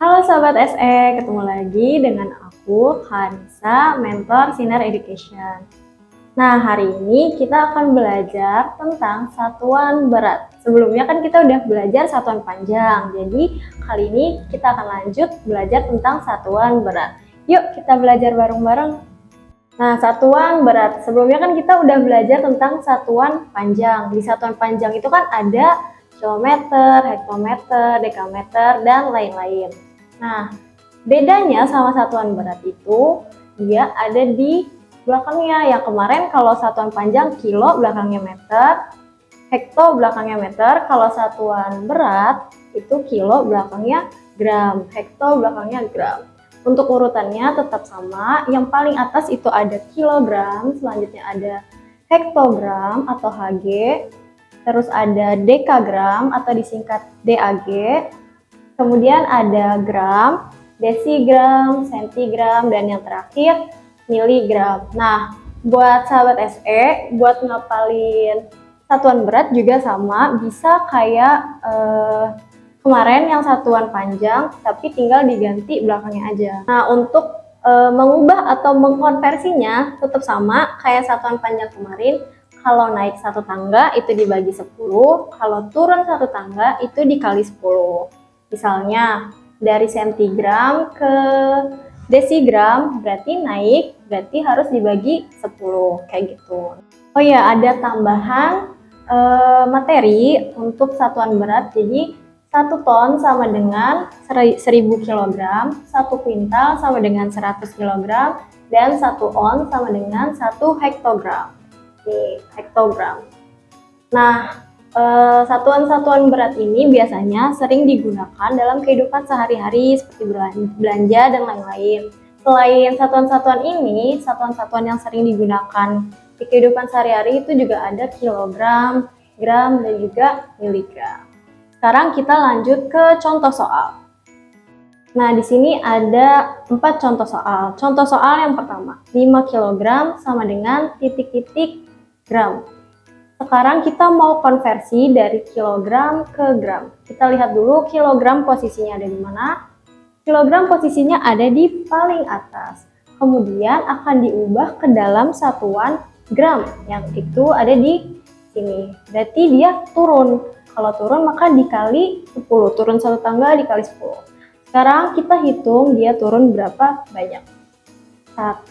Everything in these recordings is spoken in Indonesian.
Halo Sobat SE, ketemu lagi dengan aku, Hansa, mentor Sinar Education. Nah, hari ini kita akan belajar tentang satuan berat. Sebelumnya kan kita udah belajar satuan panjang, jadi kali ini kita akan lanjut belajar tentang satuan berat. Yuk kita belajar bareng-bareng. Nah, satuan berat. Sebelumnya kan kita udah belajar tentang satuan panjang. Di satuan panjang itu kan ada kilometer, hektometer, dekameter, dan lain-lain. Nah, bedanya sama satuan berat itu, dia ada di belakangnya. Yang kemarin kalau satuan panjang kilo, belakangnya meter, hekto belakangnya meter. Kalau satuan berat itu kilo, belakangnya gram, hekto belakangnya gram. Untuk urutannya tetap sama, yang paling atas itu ada kilogram, selanjutnya ada hektogram atau Hg, terus ada dekagram atau disingkat DAG, kemudian ada gram, desigram, sentigram, dan yang terakhir miligram. Nah, buat sahabat SE, buat ngapalin satuan berat juga sama, bisa kayak kemarin yang satuan panjang, tapi tinggal diganti belakangnya aja. Nah, untuk mengubah atau mengkonversinya tetap sama kayak satuan panjang kemarin. Kalau naik satu tangga itu dibagi 10, kalau turun satu tangga itu dikali 10. Misalnya dari sentigram ke desigram berarti naik, berarti harus dibagi 10, kayak gitu. Oh ya, ada tambahan materi untuk satuan berat. Jadi 1 ton sama dengan 1000 kg, 1 kuintal sama dengan 100 kg, dan 1 on sama dengan 1 hektogram. Nih, hektogram. Nah, satuan-satuan berat ini biasanya sering digunakan dalam kehidupan sehari-hari seperti belanja dan lain-lain. Selain satuan-satuan ini, satuan-satuan yang sering digunakan di kehidupan sehari-hari itu juga ada kilogram, gram, dan juga miligram. Sekarang kita lanjut ke contoh soal. Nah, di sini ada 4 contoh soal. Contoh soal yang pertama, 5 kg sama dengan titik-titik gram. Sekarang kita mau konversi dari kilogram ke gram. Kita lihat dulu kilogram posisinya ada di mana. Kilogram posisinya ada di paling atas. Kemudian akan diubah ke dalam satuan gram, yang itu ada di sini. Berarti dia turun. Kalau turun maka dikali 10, turun 1 tangga dikali 10. Sekarang kita hitung dia turun berapa banyak. 1,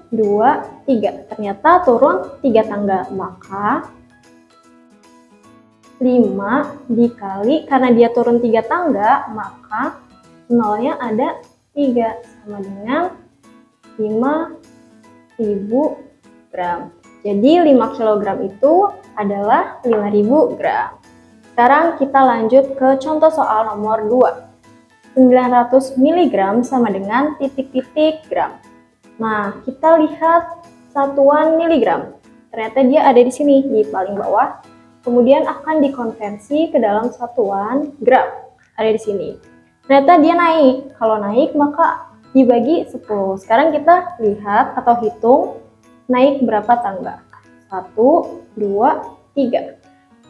2, 3. Ternyata turun 3 tangga, maka 5 dikali, karena dia turun 3 tangga, maka nolnya ada 3, sama dengan 5000 gram. Jadi 5 kg itu adalah 5000 gram. Sekarang kita lanjut ke contoh soal nomor 2. 900 mg sama dengan titik-titik gram. Nah, kita lihat satuan miligram. Ternyata dia ada di sini, di paling bawah. Kemudian akan dikonversi ke dalam satuan gram. Ada di sini. Ternyata dia naik. Kalau naik maka dibagi 10. Sekarang kita lihat atau hitung naik berapa tangga. 1, 2, 3.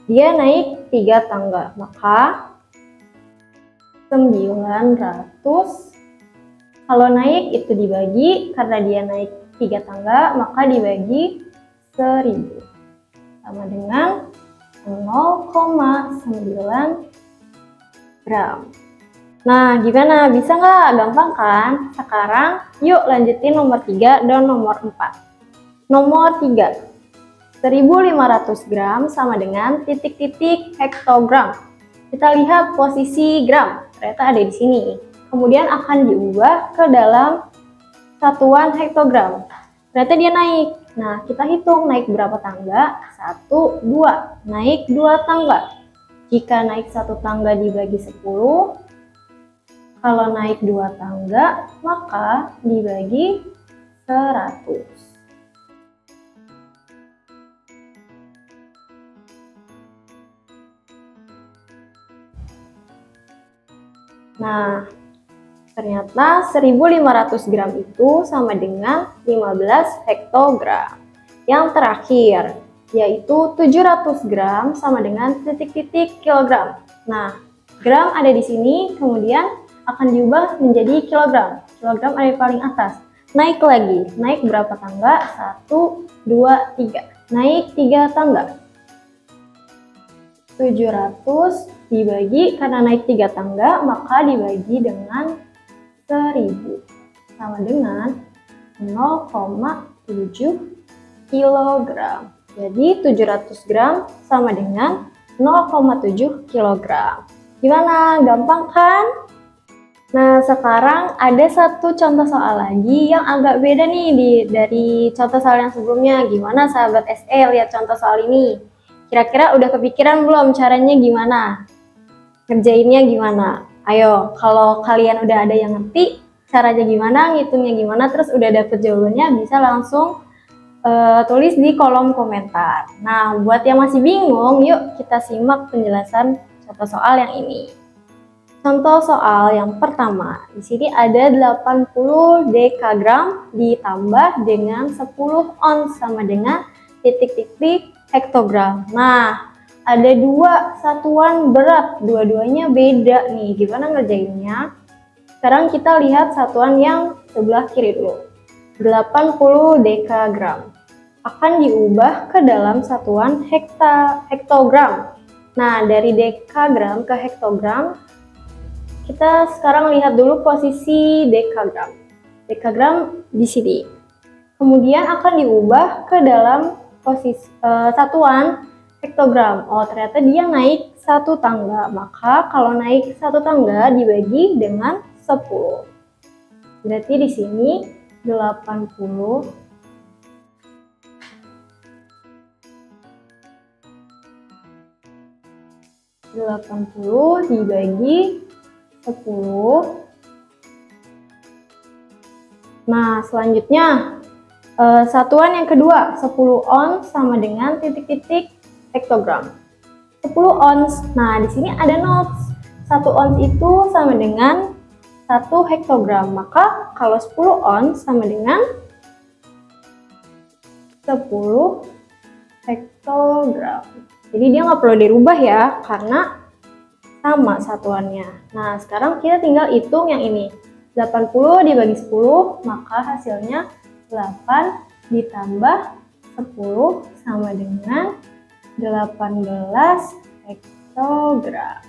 Dia naik 3 tangga, maka 900. Kalau naik itu dibagi, karena dia naik 3 tangga, maka dibagi 1000. Sama dengan 0,9 gram. Nah, gimana? Bisa nggak? Gampang kan? Sekarang yuk lanjutin nomor 3 dan nomor 4. Nomor 3. 1500 gram sama dengan titik-titik hektogram. Kita lihat posisi gram, ternyata ada di sini. Kemudian akan diubah ke dalam satuan hektogram. Ternyata dia naik. Nah, kita hitung naik berapa tangga? 1, 2. Naik 2 tangga. Jika naik 1 tangga dibagi 10, kalau naik 2 tangga, maka dibagi 100. Nah, ternyata 1500 gram itu sama dengan 15 hektogram. Yang terakhir, yaitu 700 gram sama dengan titik-titik kilogram. Nah, gram ada di sini, kemudian akan diubah menjadi kilogram. Kilogram ada di paling atas. Naik lagi. Naik berapa tangga? 1, 2, 3. Naik 3 tangga. 700 dibagi, karena naik 3 tangga, maka dibagi dengan 1000. Sama dengan 0,7 kilogram. Jadi 700 gram sama dengan 0,7 kilogram. Gimana? Gampang kan? Nah, sekarang ada satu contoh soal lagi yang agak beda nih dari contoh soal yang sebelumnya. Gimana sahabat SE lihat contoh soal ini? Kira-kira udah kepikiran belum caranya gimana? Ngerjainnya gimana? Ayo, kalau kalian udah ada yang ngerti caranya gimana, ngitungnya gimana, terus udah dapet jawabannya, bisa langsung tulis di kolom komentar. Nah, buat yang masih bingung, yuk kita simak penjelasan contoh soal yang ini. Contoh soal yang pertama, di sini ada 80 dekagram ditambah dengan 10 ons sama dengan titik-titik hektogram. Nah, ada dua satuan berat, dua-duanya beda nih. Gimana ngerjainnya? Sekarang kita lihat satuan yang sebelah kiri dulu. 80 dekagram akan diubah ke dalam satuan hektogram. Nah, dari dekagram ke hektogram, kita sekarang lihat dulu posisi dekagram. Dekagram di sini. Kemudian akan diubah ke dalam posisi satuan hektogram. Oh, ternyata dia naik 1 tangga. Maka kalau naik 1 tangga dibagi dengan 10. Berarti di sini 80 dibagi 10. Nah, selanjutnya satuan yang kedua, 10 ons sama dengan titik-titik hektogram. 10 ons. Nah, di sini ada notes. 1 ons itu sama dengan 1 hektogram. Maka kalau 10 ons sama dengan 10 hektogram. Jadi dia nggak perlu dirubah ya, karena sama satuannya. Nah, sekarang kita tinggal hitung yang ini. 80 dibagi 10, maka hasilnya 8 ditambah 10 sama dengan 18 hektogram.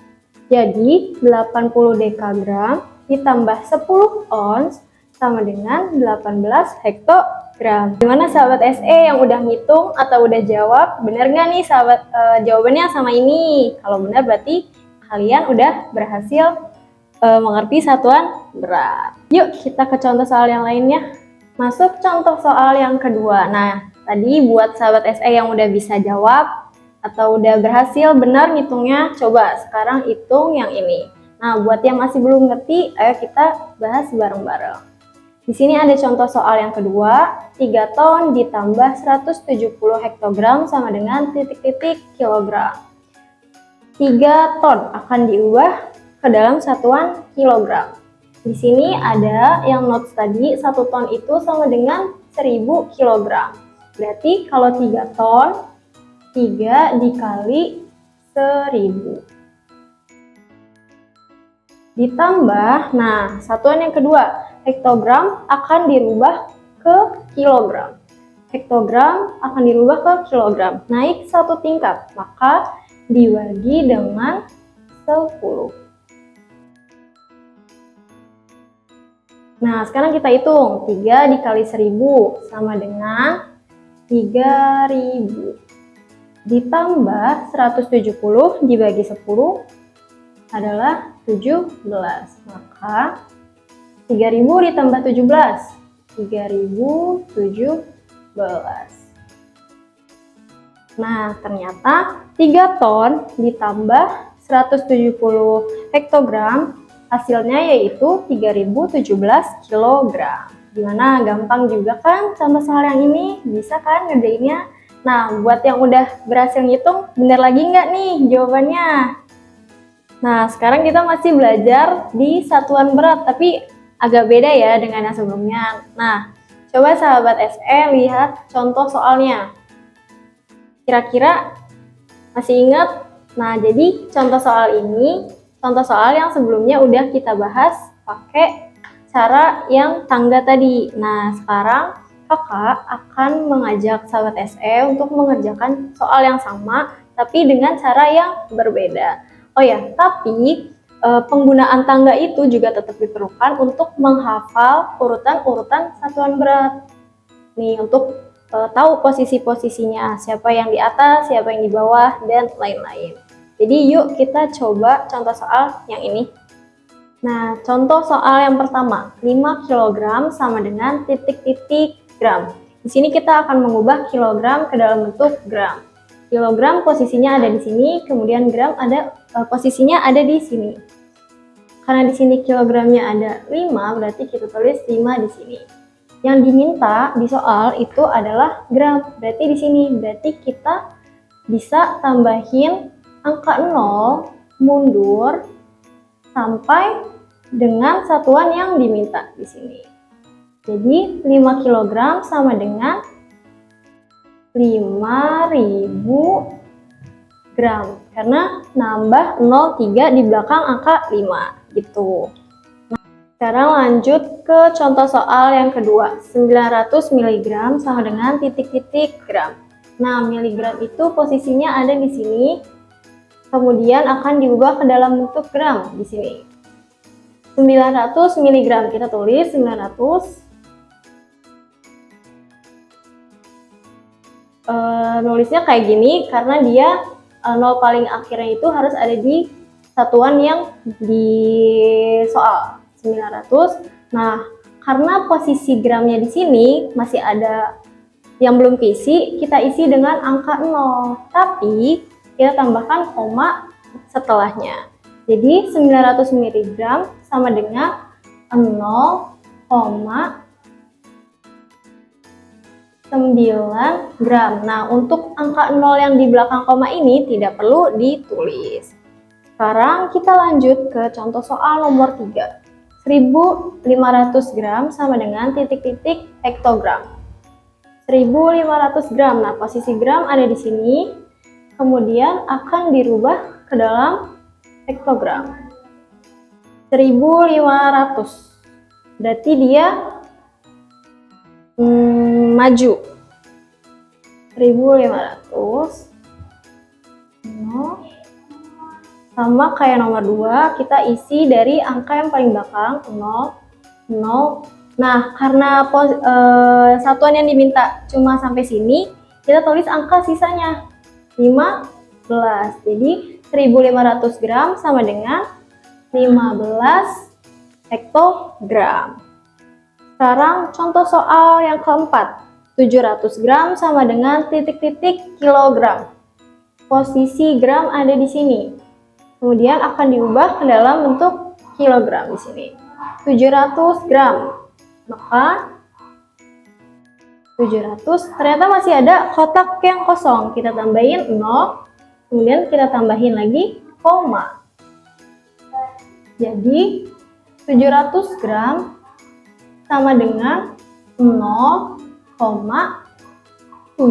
Jadi 80 dekagram ditambah 10 ons sama dengan 18 hektogram. Gimana sahabat SE yang udah ngitung atau udah jawab? Bener nggak nih sahabat jawabannya sama ini? Kalau benar berarti kalian udah berhasil mengerti satuan berat. Yuk kita ke contoh soal yang lainnya. Masuk contoh soal yang kedua. Nah, tadi buat sahabat SE yang udah bisa jawab atau udah berhasil benar ngitungnya, coba sekarang hitung yang ini. Nah, buat yang masih belum ngerti, ayo kita bahas bareng-bareng. Di sini ada contoh soal yang kedua, 3 ton ditambah 170 hektogram sama dengan titik-titik kilogram. 3 ton akan diubah ke dalam satuan kilogram. Di sini ada yang notes tadi, 1 ton itu sama dengan 1000 kilogram. Berarti kalau 3 ton, 3 dikali 1000. Ditambah, nah satuan yang kedua, hektogram akan dirubah ke kilogram. Hektogram akan dirubah ke kilogram, naik 1 tingkat, maka dibagi dengan 10. Nah, sekarang kita hitung. 3 dikali 1000 sama dengan 3000. Ditambah 170 dibagi 10 adalah 17. Maka 3000 ditambah 17. 3017. Nah, ternyata 3 ton ditambah 170 hektogram hasilnya yaitu 3017 kg. Gimana? Gampang juga kan contoh soal yang ini? Bisa kan ngerjainnya? Nah, buat yang udah berhasil ngitung, bener lagi nggak nih jawabannya? Nah, sekarang kita masih belajar di satuan berat, tapi agak beda ya dengan yang sebelumnya. Nah, coba sahabat SE lihat contoh soalnya. Kira-kira masih ingat? Nah, jadi contoh soal ini contoh soal yang sebelumnya udah kita bahas pakai cara yang tangga tadi. Nah, sekarang kakak akan mengajak sahabat SE untuk mengerjakan soal yang sama, tapi dengan cara yang berbeda. Oh ya, tapi penggunaan tangga itu juga tetap diperlukan untuk menghafal urutan-urutan satuan berat. Nih, untuk tahu posisi-posisinya, siapa yang di atas, siapa yang di bawah, dan lain-lain. Jadi yuk kita coba contoh soal yang ini. Nah, contoh soal yang pertama, 5 kg sama dengan titik-titik gram. Di sini kita akan mengubah kilogram ke dalam bentuk gram. Kilogram posisinya ada di sini, kemudian gram ada posisinya ada di sini. Karena di sini kilogramnya ada 5, berarti kita tulis 5 di sini. Yang diminta di soal itu adalah gram, berarti di sini. Berarti kita bisa tambahin angka 0 mundur sampai dengan satuan yang diminta di sini. Jadi 5 kg sama dengan 5.000 gram. Karena nambah 0,3 di belakang angka 5 gitu. Nah, sekarang lanjut ke contoh soal yang kedua. 900 mg sama dengan titik-titik gram. Nah, miligram itu posisinya ada di sini. Kemudian akan diubah ke dalam bentuk gram di sini. 900 mg kita tulis 900. Nulisnya kayak gini karena dia 0 paling akhirnya itu harus ada di satuan yang di soal 900. Nah, karena posisi gramnya di sini masih ada yang belum keisi, kita isi dengan angka 0. Tapi kita tambahkan koma setelahnya. Jadi 900 mg sama dengan 0,9 gram. Nah, untuk angka 0 yang di belakang koma ini tidak perlu ditulis. Sekarang kita lanjut ke contoh soal nomor 3. 1500 gram sama dengan titik-titik hektogram. 1500 gram. Nah, posisi gram ada di sini. Kemudian akan dirubah ke dalam hektogram. 1500. Berarti dia maju. 1500 sama kayak nomor 2, kita isi dari angka yang paling belakang 0, 0. Nah, karena satuan yang diminta cuma sampai sini, kita tulis angka sisanya 15. Jadi 1500 gram sama dengan 15 hektogram. Sekarang contoh soal yang keempat. 700 gram sama dengan titik-titik kilogram. Posisi gram ada di sini. Kemudian akan diubah ke dalam bentuk kilogram di sini. 700 gram. Maka 700 ternyata masih ada kotak yang kosong. Kita tambahin 0. Kemudian kita tambahin lagi koma. Jadi 700 gram sama dengan 0,7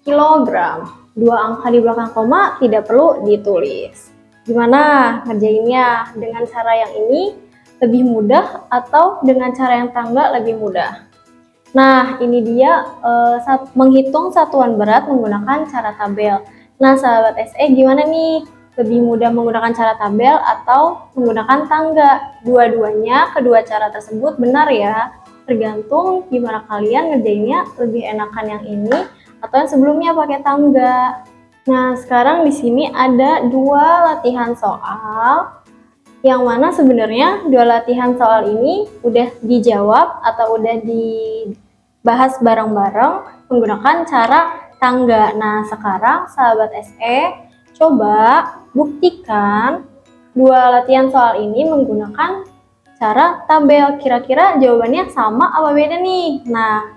kilogram. Dua angka di belakang koma tidak perlu ditulis. Gimana ngerjainnya? Dengan cara yang ini lebih mudah atau dengan cara yang tangga lebih mudah? Nah, ini dia menghitung satuan berat menggunakan cara tabel. Nah, sahabat SE gimana nih? Lebih mudah menggunakan cara tabel atau menggunakan tangga? Dua-duanya, kedua cara tersebut benar ya. Tergantung gimana kalian ngerjainnya, lebih enakan yang ini atau yang sebelumnya pakai tangga. Nah, sekarang di sini ada 2 latihan soal. Yang mana sebenarnya 2 latihan soal ini udah dijawab atau udah dibahas bareng-bareng menggunakan cara tangga. Nah, sekarang sahabat SE coba buktikan 2 latihan soal ini menggunakan cara tabel. Kira-kira jawabannya sama apa beda nih? Nah,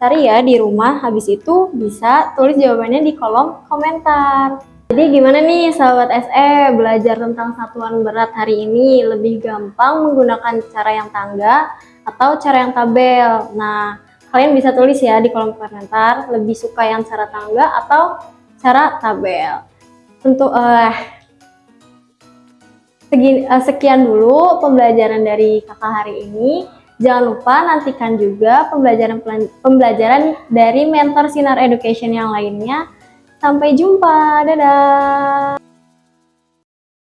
cari ya di rumah, habis itu bisa tulis jawabannya di kolom komentar. Jadi gimana nih sahabat SE, belajar tentang satuan berat hari ini lebih gampang menggunakan cara yang tangga atau cara yang tabel? Nah, kalian bisa tulis ya di kolom komentar, lebih suka yang cara tangga atau cara tabel. Sekian dulu pembelajaran dari kakak hari ini. Jangan lupa nantikan juga pembelajaran dari mentor Sinar Education yang lainnya. Sampai jumpa, dadah!